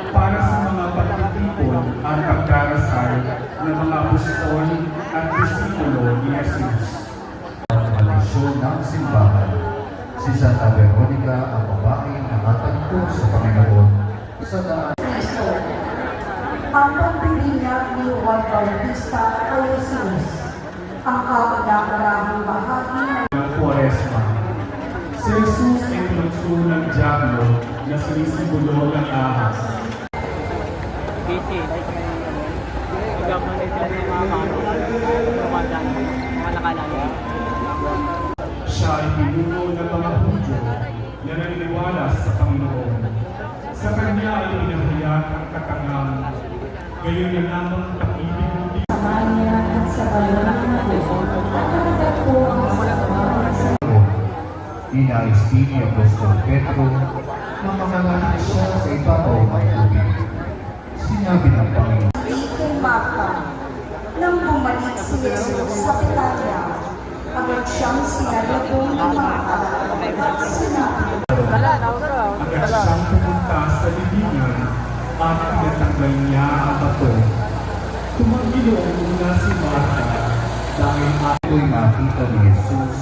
para sa mga pagtitipon at pagdarasal ng mga apostol at disipulo ni Jesus. Ang misyon ng simbahan, si Santa Veronica ang babaeng nakatagpo sa Panginoon sa daan. Ang pagbibinyag ni Juan Bautista kay Jesus, ang kauna-unahang bahagi ng Quaresma. Si Jesus ay pinagso ng Diablo na sinisimbolo ng ahas. Siya ay pinuno ng mga Hudyo na naniniwala sa Panginoon. Sa kanya ay pinahayag ang katangang, gayon na lamang pag-ibig mo din. Samanya at sa balon ng Diyos, at nakatagpo ang samahan sa Inais din ni Apostol Pedro na mangalangin siya sa ibabaw ng tubig. Sinabi ng Panginoon, kay Marta, nang bumalik si Jesus sa Betania, agad siyang sinalubong ng mga alak at sinabi, Agad siyang pumunta sa libingan at pinatanggal niya ang bato. Tumanggiloong muna si Marta dahil ako'y makita ni Jesus.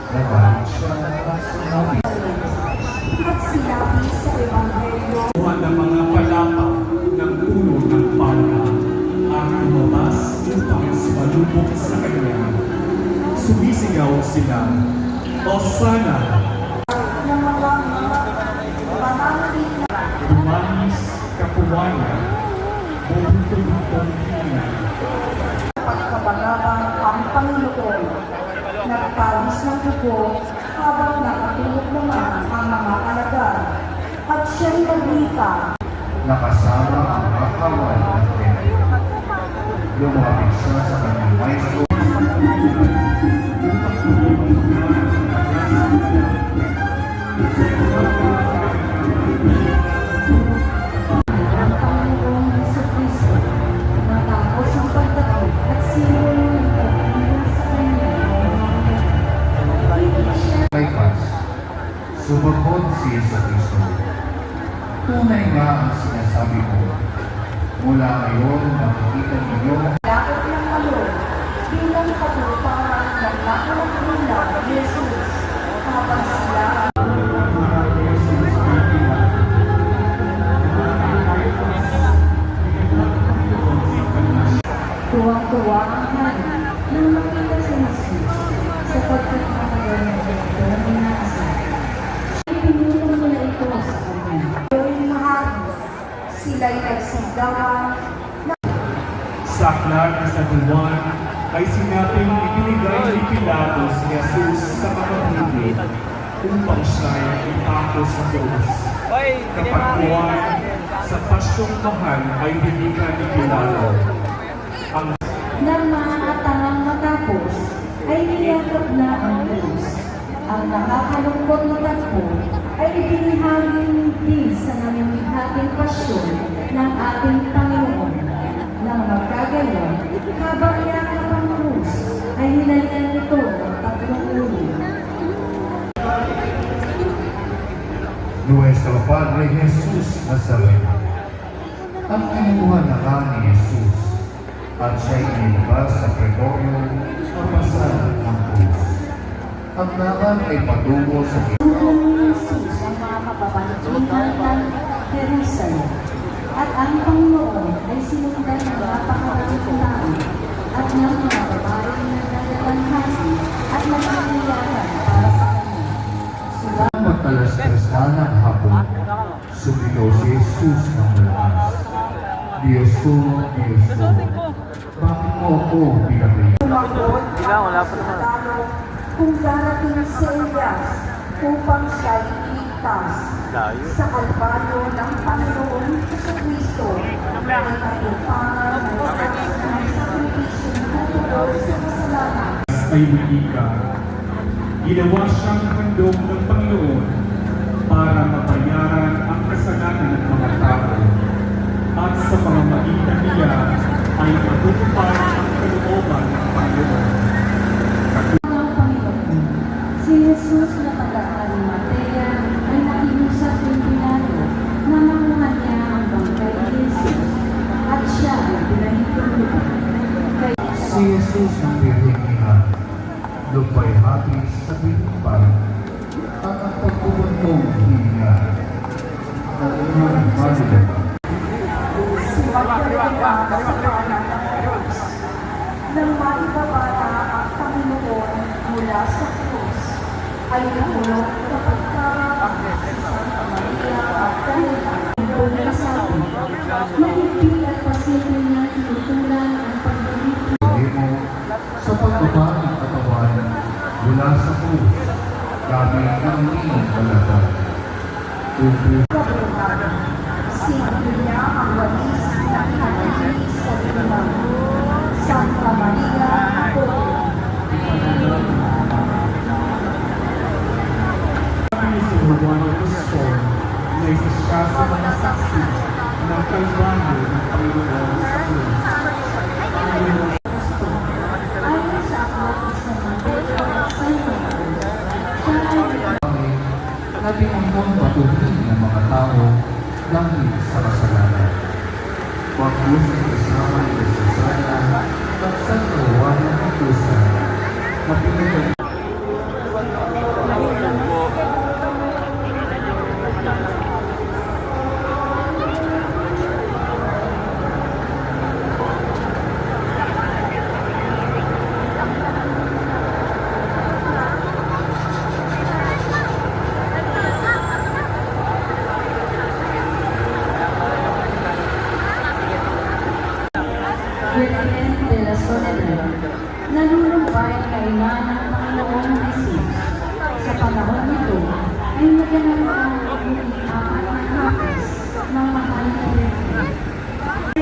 Nagalit siya at sinabi, at sinabi sa Ebanghelyo, ng mga palapa ng puno ng palma ang lumabas upang sumalubong sa kanya. Sumisigaw sila, Hosanna! ng mga pananalig na Dumanis kapuwanan, buntong-buntong hinan. pagkabanabang ang Panginoon, nagpawis ng dugo habang nakatulog naman ang mga alagad, at siya'y nagwika. nakasama ang makawal ng templo. Lumapit siya sa kanyang maestro. Ang Panginoong Jesucristo, matapos ang pagdating at sinulong sa kanya. Hindi siya Kaypas, sumagot si Jesucristo. Tunay nga ang sinasabi mo. Mula ngayon, makikita ninyo dapat ng alon bilang katuparan ng nakulang ulam ni Jesus habang sila tuwang-tuwa ang hari nang makita si Jesus sapagkat matagal na ito ang inaasal. Pinulong nila ito sa kanya. Yung mahari, sila'y nagsigawan. Sa aklat na sa Juan ay sinabing ibinigay ni Pilatos si Jesus sa mga Hudyo upang siya'y ipako sa Diyos. Kapag Juan, sa pasyong mahal ay binigan ni Pilato. Ang Nang maatangang matapos, ay niyakap na ang Diyos. Ang nakakalungkot na tagpo ay ibinihagin din sa namimihating pasyon ng ating Panginoon. Nang magkagayon, habang niyakap ang krus, ay hinalian nito ng tatlong ulo. Nuestro Padre Jesus Nazareno. Ang kinuha na ka ni Jesus at siya'y inilabas sa pretorio kapasal ng krus. Ang laban ay patungo sa Tulong ni Jesus ang mga kapapaligiran ng Jerusalem. At ang Panginoon ay sinundan ng napakaraming tao at ng mga babaeng nagdadalanghasi at nag-iiyakan para sa kanya. Subalit Magtalas-talas na ng hapon, sumigaw si Jesus ng malakas. Diyos ko, bakit mo ako pinagay? tumakot ang sundalo kung darating si Elias upang siya'y iligtas sa kalbaryo ng Panginoon Jesucristo ay katupangan ng sakripisyong tutulog sa kasalanan. ay wika, ginawa siyang handog ng Panginoon para mabayaran ang kasalanan ng mga tao at sa pamamagitan niya ay matutupad ang kalooban ng Panginoon. Ang Panginoon, si Jesus na taga-Arimatea mong hihinga at iyong Marilyn. Nang maibabata ang Panginoon mula sa krus, ay nahulog kapag sa Santa Maria Magdalena. Ang sabi, mahigpit at pasilyo niya tinutulan ang pagbibig mo sa pagbaba ng katawan mula sa krus gamit ng iyong balagan. Tubig kabuhan. Sinabi niya ang walis ng kanyang sa limang. Santa Maria Magdalena. Sabi si Juan Apostol na isa siya sa mga saksi ng kalbanyo ng Panginoon sa krus. Ayon sa aklat sa Mateo at Santa Maria, siya ay na tinutong patuhin ng mga tao dahil sa kasalanan. Huwag mo sa kasama ni Susana at sa kawan ng Kusa na pinagay Virgen de la Soledad, nanunubay na ina ng Panginoong Jesus. Sa panahon nito, ay naganap ang apat na kapis ng mahal na Virgen.